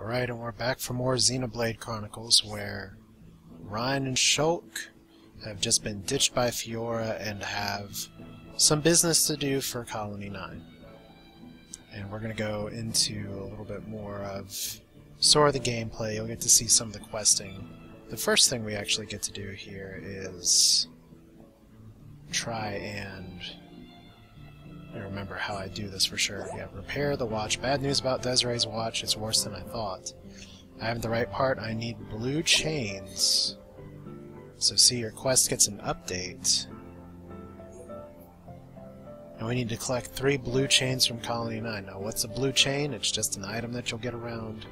Alright, and we're back for more Xenoblade Chronicles, where Reyn and Shulk have just been ditched by Fiora and have some business to do for Colony 9. And we're going to go into a little bit more of sort of the gameplay. You'll get to see some of the questing. The first thing we actually get to do here is try and... I remember how I do this for sure. Yeah, repair the watch. Bad news about Desiree's watch, it's worse than I thought. I have the right part, I need blue chains. So see, your quest gets an update. And we need to collect 3 blue chains from Colony 9. Now what's a blue chain? It's just an item that you'll get around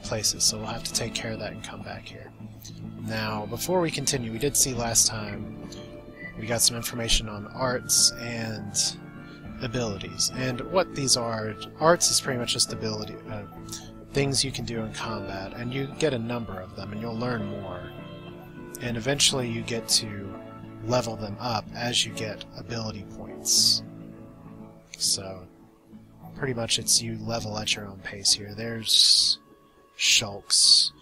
places, so we'll have to take care of that and come back here. Now, before we continue, we did see last time we got some information on arts and abilities. And what these are, arts is pretty much just ability, things you can do in combat, and you get a number of them and you'll learn more. And eventually you get to level them up as you get ability points. So, pretty much it's you level at your own pace here. There's Shulk's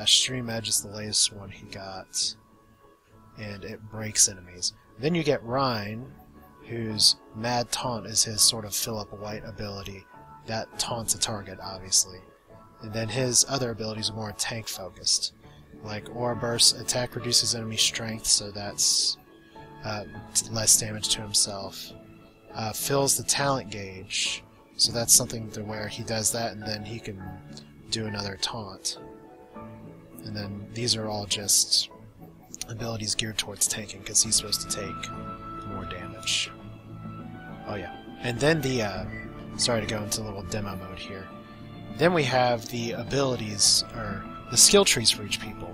/ Stream Edge is the latest one he got, and it breaks enemies. Then you get Reyn, whose Mad Taunt is his sort of Philip White ability. That taunts a target, obviously. And then his other abilities are more tank-focused. Like Aura Burst, attack reduces enemy strength, so that's less damage to himself. Fills the talent gauge, so that's something to where he does that and then he can do another taunt. And then these are all just abilities geared towards tanking, because he's supposed to take more damage. Oh yeah. And then the, sorry to go into a little demo mode here. Then we have the abilities, or the skill trees for each people,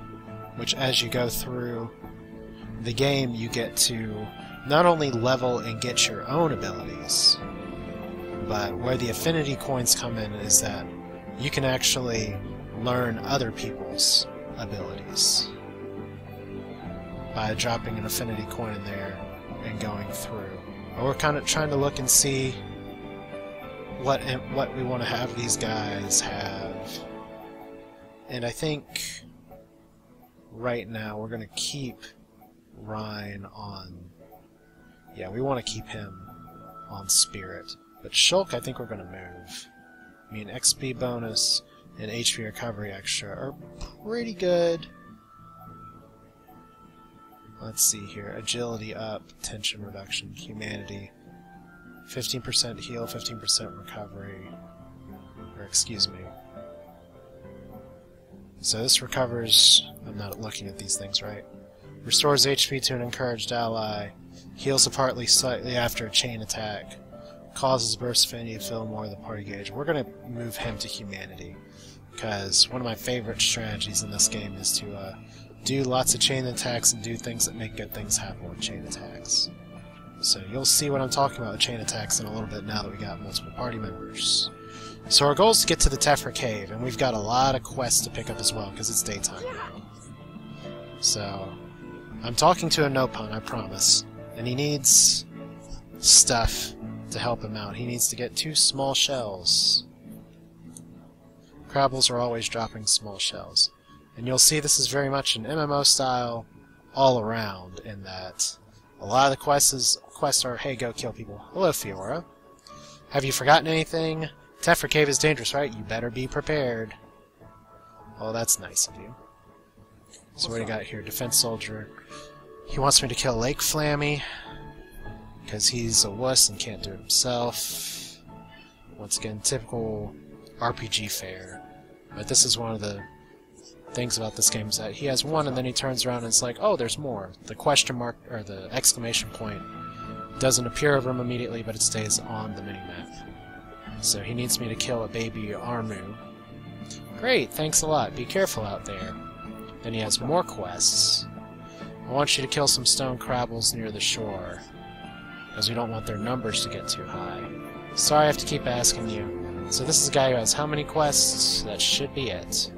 which as you go through the game you get to not only level and get your own abilities, but where the affinity coins come in is that you can actually learn other people's abilities by dropping an affinity coin in there and going through. But we're kind of trying to look and see what we want to have these guys have. And I think right now we're going to keep Reyn on... Yeah, we want to keep him on Spirit. But Shulk, I think we're going to move. I mean, XP bonus and HP recovery extra are pretty good. Let's see here. Agility up, tension reduction, humanity. 15% heal, 15% recovery. Or, excuse me. So this recovers... I'm not looking at these things right. Restores HP to an encouraged ally. Heals a partly slightly after a chain attack. Causes burst affinity to fill more of the party gauge. We're going to move him to humanity, because one of my favorite strategies in this game is to do lots of chain attacks and do things that make good things happen with chain attacks. So you'll see what I'm talking about with chain attacks in a little bit now that we got multiple party members. So our goal is to get to the Tephra Cave, and we've got a lot of quests to pick up as well, because it's daytime now. So, I'm talking to a no-pun, I promise. And he needs stuff to help him out. He needs to get 2 small shells. Crabbles are always dropping small shells. And you'll see this is very much an MMO style all around, in that a lot of the quests are, hey, go kill people. Hello, Fiora. Have you forgotten anything? Tephra Cave is dangerous, right? You better be prepared. Oh, that's nice of you. So what do you got here? Defense Soldier. He wants me to kill Lake Flammy, because he's a wuss and can't do it himself. Once again, typical RPG fare. But this is one of the things about this game, is that he has one and then he turns around and it's like, oh, there's more. The question mark, or the exclamation point, doesn't appear over him immediately, but it stays on the minimap. So he needs me to kill a baby Armu. Great, thanks a lot. Be careful out there. Then he has more quests. I want you to kill some stone crabbles near the shore, because we don't want their numbers to get too high. Sorry I have to keep asking you. So this is a guy who has how many quests? That should be it.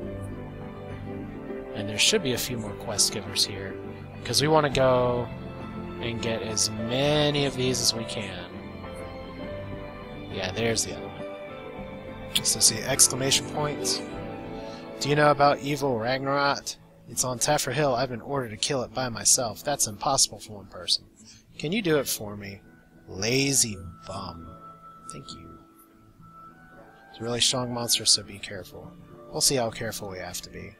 And there should be a few more quest givers here, because we want to go and get as many of these as we can. Yeah, there's the other one. So see, exclamation points. Do you know about evil Ragnarok? It's on Taffer Hill. I've been ordered to kill it by myself. That's impossible for one person. Can you do it for me? Lazy bum. Thank you. It's a really strong monster, so be careful. We'll see how careful we have to be.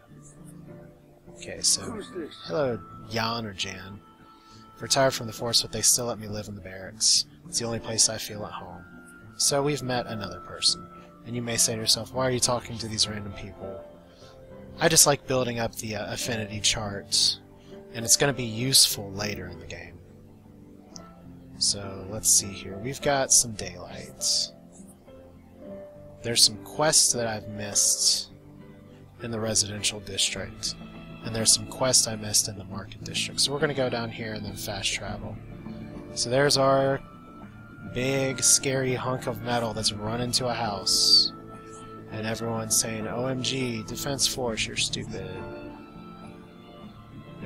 Okay, so... Hello, Jan or Jan. Retired from the force, but they still let me live in the barracks. It's the only place I feel at home. So we've met another person. And you may say to yourself, why are you talking to these random people? I just like building up the affinity chart, and it's going to be useful later in the game. So, let's see here. We've got some daylight. There's some quests that I've missed in the residential district, and there's some quests I missed in the market district. So we're going to go down here and then fast travel. So there's our big, scary hunk of metal that's run into a house. And everyone's saying, OMG, Defense Force, you're stupid.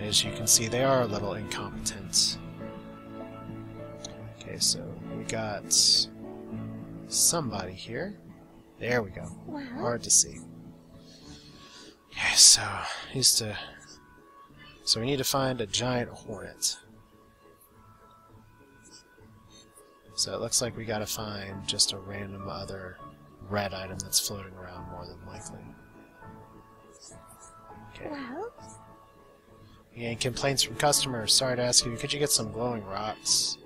As you can see, they are a little incompetent. Okay, so we got somebody here. There we go. Wow. Hard to see. Okay, so we need to find a giant hornet. So it looks like we gotta find just a random other red item that's floating around more than likely. Okay. Well? And complaints from customers. Sorry to ask you, could you get some glowing rocks?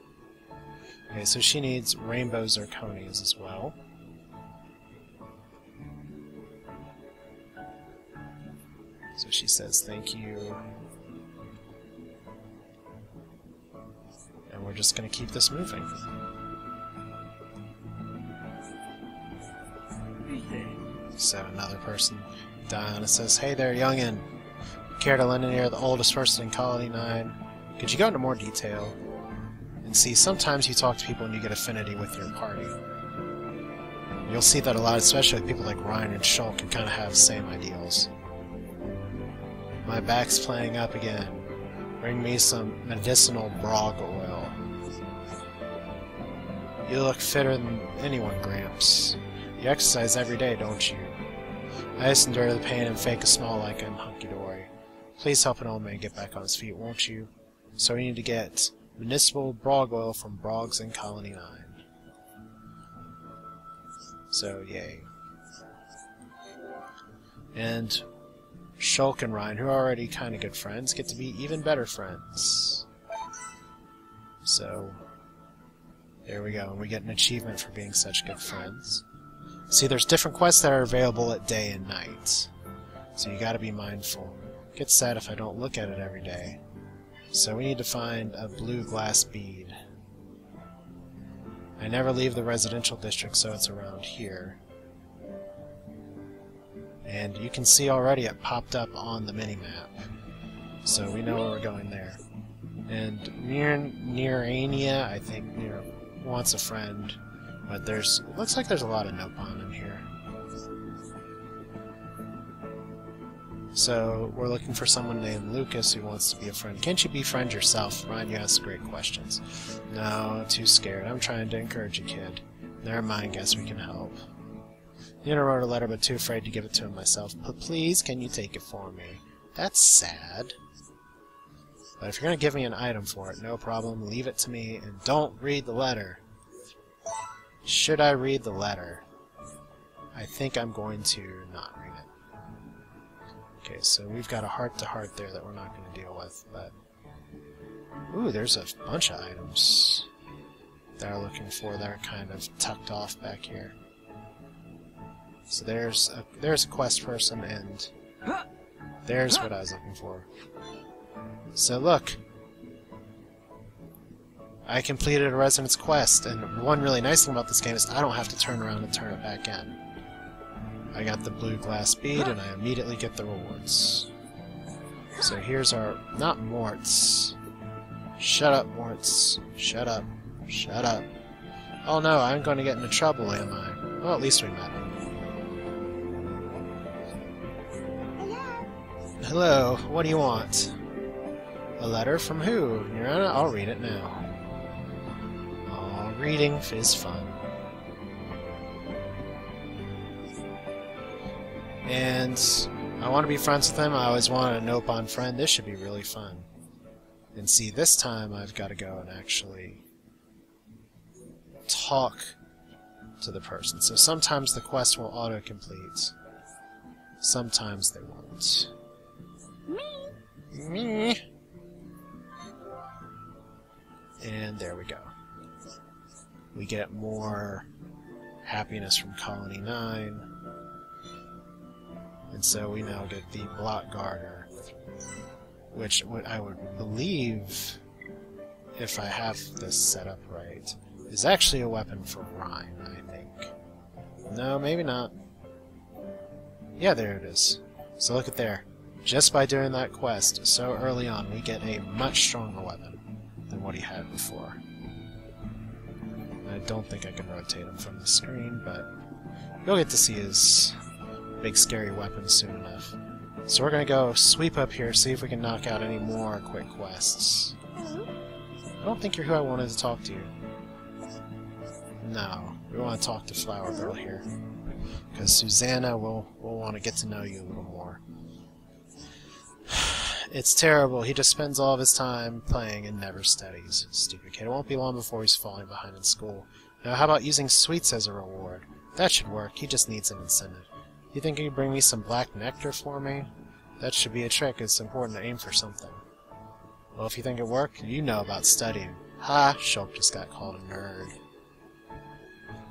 Okay, so she needs rainbow zirconias as well. So she says thank you. And we're just going to keep this moving. So another person, Diana, says, hey there, youngin'. Care to lend an ear, the oldest person in Colony 9. Could you go into more detail? And see, sometimes you talk to people and you get affinity with your party. You'll see that a lot, especially with people like Reyn and Shulk, can kind of have the same ideals. My back's playing up again. Bring me some medicinal brog oil. You look fitter than anyone, Gramps. You exercise every day, don't you? I just endure the pain and fake a smile like I'm hunky-dory. Please help an old man get back on his feet, won't you? So we need to get municipal brog oil from Brogs in Colony 9. So, yay. And Shulk and Reyn, who are already kind of good friends, get to be even better friends. So, there we go, and we get an achievement for being such good friends. See, there's different quests that are available at day and night, so you gotta be mindful. Get sad if I don't look at it every day. So we need to find a blue glass bead. I never leave the residential district, so it's around here. And you can see already it popped up on the minimap, so we know we're going there. And Nearania, I think, wants a friend. But it looks like there's a lot of Nopon in here. So, we're looking for someone named Lucas who wants to be a friend. Can't you be friend yourself? Ryan, you ask great questions. No, too scared. I'm trying to encourage a kid. Never mind, guess we can help. Nina wrote a letter, but too afraid to give it to him myself. But please, can you take it for me? That's sad. But if you're going to give me an item for it, no problem. Leave it to me, and don't read the letter. Should I read the letter? I think I'm going to not read it. Okay, so we've got a heart-to-heart there that we're not going to deal with, but... Ooh, there's a bunch of items that I'm looking for that are kind of tucked off back here. So there's a quest person, and there's what I was looking for. So look! I completed a Resonance quest, and one really nice thing about this game is I don't have to turn around and turn it back in. I got the blue glass bead, and I immediately get the rewards. So here's our... not Morts. Shut up, Morts. Shut up. Shut up. Oh no, I'm going to get into trouble, am I? Well, at least we met him. Hello, what do you want? A letter from who? Your Honor, I'll read it now. Reading is fun. And I want to be friends with him. I always wanted a nope on friend. This should be really fun. And see, this time I've got to go and actually talk to the person. So sometimes the quest will auto-complete. Sometimes they won't. Me. And there we go. We get more happiness from Colony 9. And so we now get the Block Garter, which I would believe, if I have this set up right, is actually a weapon for Reyn, I think. No, maybe not. Yeah, there it is. So look at there. Just by doing that quest so early on, we get a much stronger weapon than what he had before. I don't think I can rotate him from the screen, but you'll get to see his big scary weapon soon enough. So we're going to go sweep up here, see if we can knock out any more quick quests. I don't think you're who I wanted to talk to. No, we want to talk to Flower Girl here. Because Susanna will want to get to know you a little more. It's terrible. He just spends all of his time playing and never studies. Stupid kid. It won't be long before he's falling behind in school. Now, how about using sweets as a reward? That should work. He just needs an incentive. You think you could bring me some black nectar for me? That should be a trick. It's important to aim for something. Well, if you think it worked, you know about studying. Ha! Shulk just got called a nerd.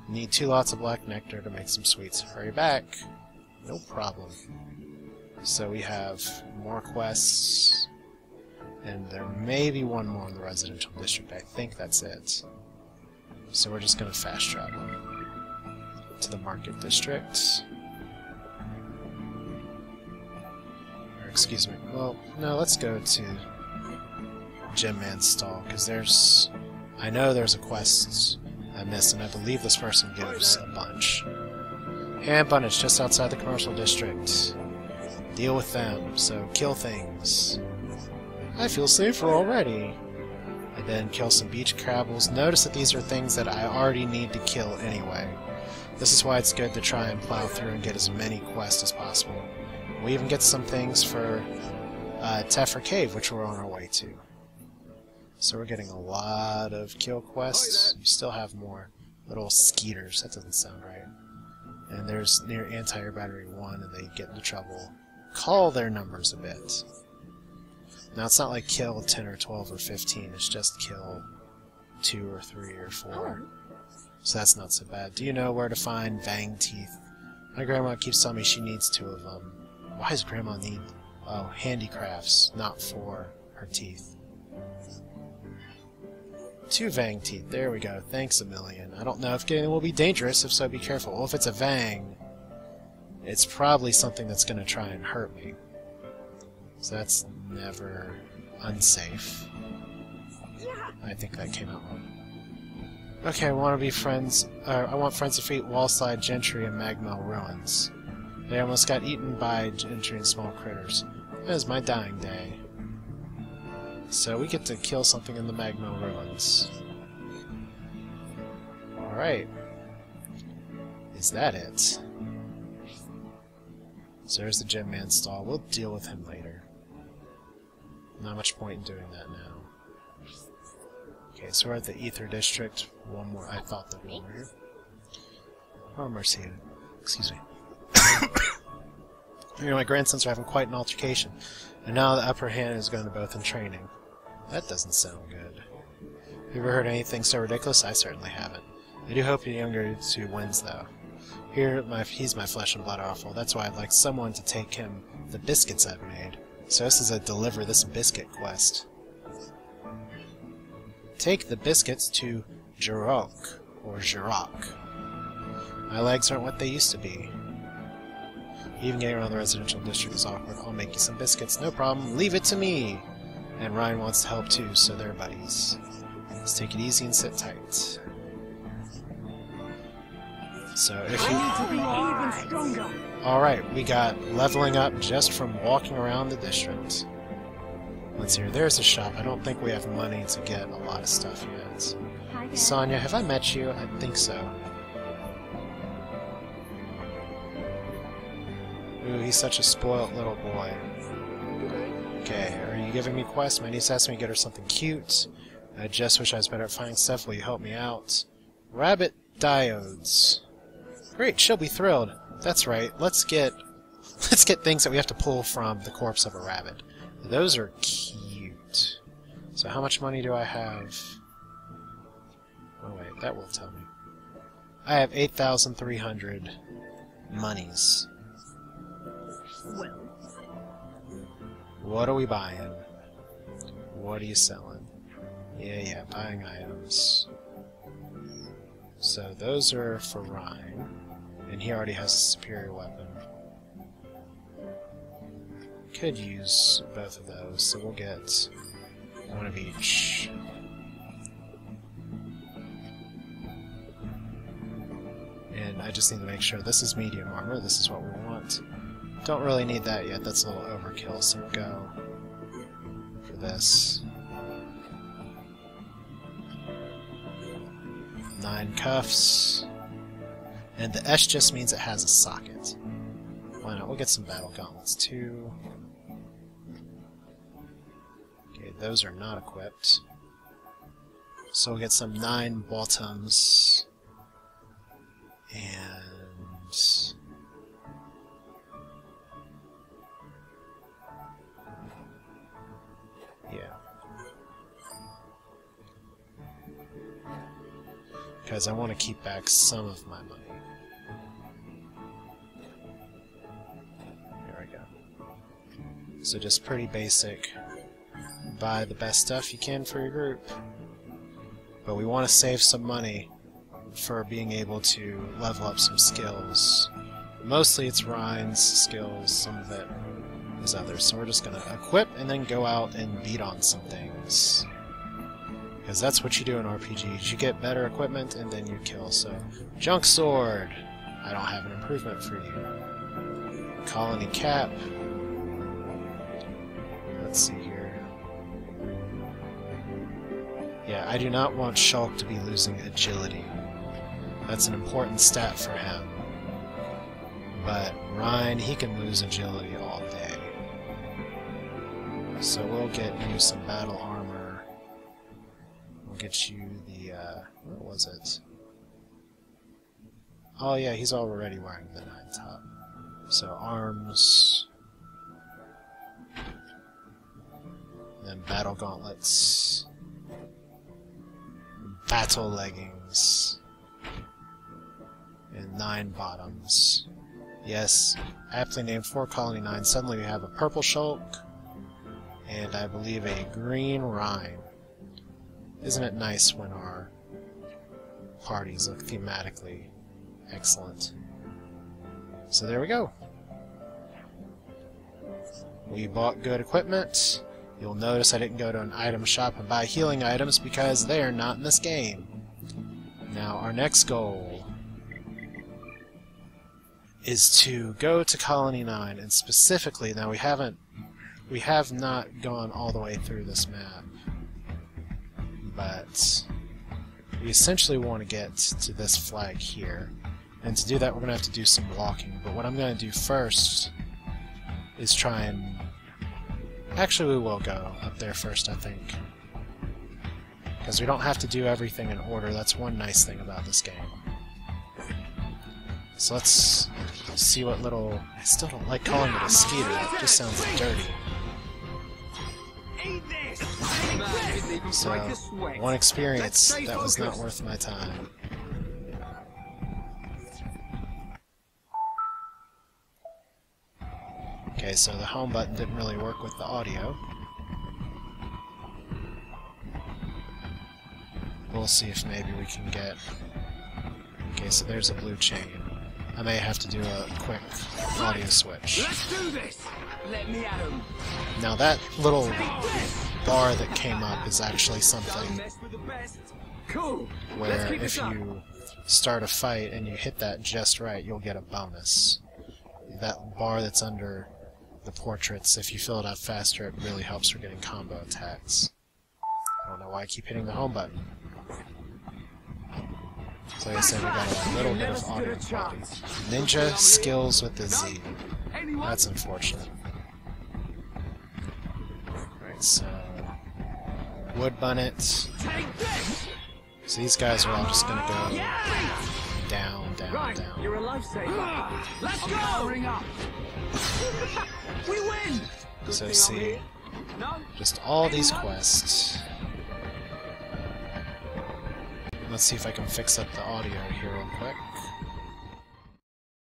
Need 2 lots of black nectar to make some sweets. Hurry back. No problem. So we have more quests, and there may be one more in the residential district. I think that's it. So we're just going to fast travel to the market district. Or, excuse me. Well, no, let's go to Gem Man's stall, because I know there's a quest I missed, and I believe this person gives a bunch. Hand bunch just outside the commercial district. Deal with them, so kill things. I feel safer already. And then kill some beach crabbles. Notice that these are things that I already need to kill anyway. This is why it's good to try and plow through and get as many quests as possible. We even get some things for Tefra Cave, which we're on our way to. So we're getting a lot of kill quests. You still have more little skeeters. That doesn't sound right. And there's near Anti-Air Battery 1, and they get into trouble. Call their numbers a bit. Now, it's not like kill 10 or 12 or 15. It's just kill 2 or 3 or 4. So that's not so bad. Do you know where to find Vang teeth? My grandma keeps telling me she needs 2 of them. Why does grandma need... Oh, handicrafts, not for her teeth. 2 Vang teeth. There we go. Thanks a million. I don't know if getting them will be dangerous. If so, be careful. Well, if it's a Vang, it's probably something that's going to try and hurt me. So that's never unsafe. I think that came out wrong. Okay, I want to be friends. I want friends to defeat Wallside Gentry and Magma Ruins. They almost got eaten by Gentry and small critters. That is my dying day. So we get to kill something in the Magma Ruins. Alright. Is that it? So there's the Gem Man stall. We'll deal with him later. Not much point in doing that now. Okay, so we're at the Ether District. One more. I thought that we were here. Oh, mercy. Excuse me. You know, my grandsons are having quite an altercation, and now the upper hand is going to both in training. That doesn't sound good. Have you ever heard anything so ridiculous? I certainly haven't. I do hope the younger two wins, though. Here, he's my flesh and blood awful. That's why I'd like someone to take him the biscuits I've made. So this is a deliver this biscuit quest. Take the biscuits to Jirok, or Jirok. My legs aren't what they used to be. Even getting around the residential district is awkward. I'll make you some biscuits, no problem. Leave it to me! And Reyn wants to help too, so they're buddies. Let's take it easy and sit tight. So if you... Alright, we got leveling up just from walking around the district. Let's hear, there's a shop. I don't think we have money to get a lot of stuff yet. Sonia, have I met you? I think so. Ooh, he's such a spoiled little boy. Okay, are you giving me quests? My niece asked me to get her something cute. I just wish I was better at finding stuff. Will you help me out? Rabbit diodes. Great, she'll be thrilled. That's right. Let's get things that we have to pull from the corpse of a rabbit. Those are cute. So how much money do I have? Oh wait, that will tell me. I have 8,300 monies. What are we buying? What are you selling? Yeah, buying items. So those are for Reyn, and he already has a superior weapon. Could use both of those, so we'll get one of each. And I just need to make sure this is medium armor, this is what we want. Don't really need that yet, that's a little overkill, so we'll go for this. 9 cuffs. And the S just means it has a socket. Why not? We'll get some battle gauntlets too. Okay, those are not equipped. So we'll get some 9 bottoms. And yeah. Because I want to keep back some of my money. There we go. So just pretty basic. Buy the best stuff you can for your group. But we want to save some money for being able to level up some skills. Mostly it's Reyn's skills, some of it is others. So we're just going to equip and then go out and beat on some things. Because that's what you do in RPGs. You get better equipment and then you kill. So, Junk Sword! I don't have an improvement for you. Colony Cap. Let's see here. Yeah, I do not want Shulk to be losing agility. That's an important stat for him. But Reyn, he can lose agility all day. So we'll get you some battle armor. We'll get you the, what was it? Oh yeah, he's already wearing the 9 top. So arms. Then battle gauntlets. Battle leggings. And 9 bottoms. Yes, aptly named for Colony 9. Suddenly we have a purple Shulk, and I believe a green Reyn. Isn't it nice when our parties look thematically excellent? So there we go. We bought good equipment. You'll notice I didn't go to an item shop and buy healing items because they are not in this game. Now our next goal is to go to Colony 9, and specifically, now we have not gone all the way through this map, but we essentially want to get to this flag here, and to do that we're going to have to do some walking, but what I'm going to do first is try and... Actually, we will go up there first, I think, because we don't have to do everything in order. That's one nice thing about this game. So let's see what little... I still don't like calling it a skeeter, it just sounds dirty. So, one experience that was not worth my time. Okay, so the home button didn't really work with the audio. We'll see if maybe we can get... Okay, so there's a blue chain. I may have to do a quick audio switch. Let's do this. Let me at 'em. Now that little bar that came up is actually something where if you start a fight and you hit that just right, you'll get a bonus. That bar that's under the portraits, if you fill it up faster, it really helps for getting combo attacks. I don't know why I keep hitting the home button. So like I said, we got a little bit of audio quality. Ninja skills with the Z. Anyone? That's unfortunate. Alright, so... Wood Bunnet. Take this! So these guys are all just gonna go down, down, Right, down. you're a lifesaver. Let's go! Powering up. We win! So see, No? just all these quests. Let's see if I can fix up the audio here real quick.